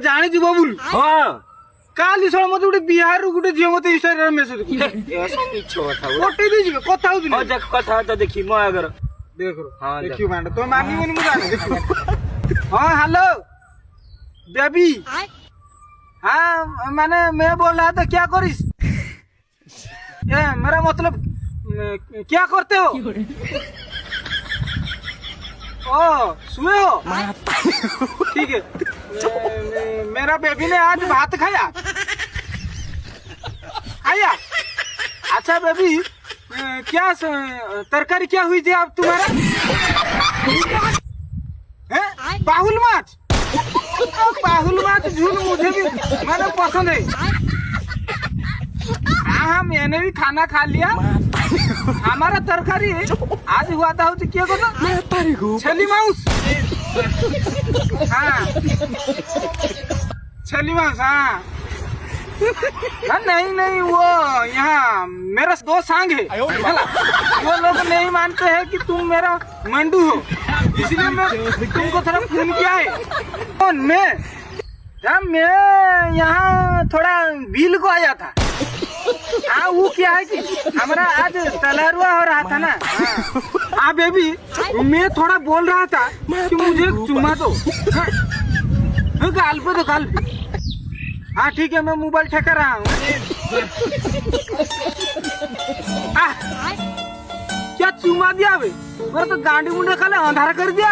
जानी जी बबुल हाँ काली सळ मते गुटे बिहार रु गुटे झियो मते इंस्टाग्राम मेसेज ऐसा मिछ कथा कोटे दी जी कथा होती हाँ देख कथा तो देखी मैं अगर देख रो हाँ, देखियो बैंड तो मानी मोनी मुझे देखियो हां हेलो बेबी हाँ मैंने मैं बोल रहा था क्या करिस ये मेरा मतलब क्या करते हो ओ सुए हो ठीक है मेरा बेबी ने आज भात खाया खाया अच्छा बेबी क्या तरकारी क्या हुई थी आप तुम्हारा हैं बाहुल माछ बाहुल माछ झूल मुझे भी मैंने पसंद है हाँ मैंने भी खाना खा लिया हमारा तरकारी आज हुआ था क्या को छली माउस हाँ छली माउस हाँ नहीं नहीं वो यहाँ मेरा दो सांग है वो लोग नहीं मानते हैं कि तुम मेरा मंडू हो इसलिए मैं तुमको थोड़ा फोन किया है कौन मैं यहाँ थोड़ा बिल को आया था हाँ वो क्या है कि हमारा आज तलरुआ हो रहा था ना हाँ बेबी मैं थोड़ा बोल रहा था कि मुझे चुमा दो हाँ गाल पे तो गाल पे हाँ ठीक है मैं मोबाइल ठेका रहा हूँ क्या चुमा दिया बे मेरा तो गांडी मुंडे खाले अंधारा कर दिया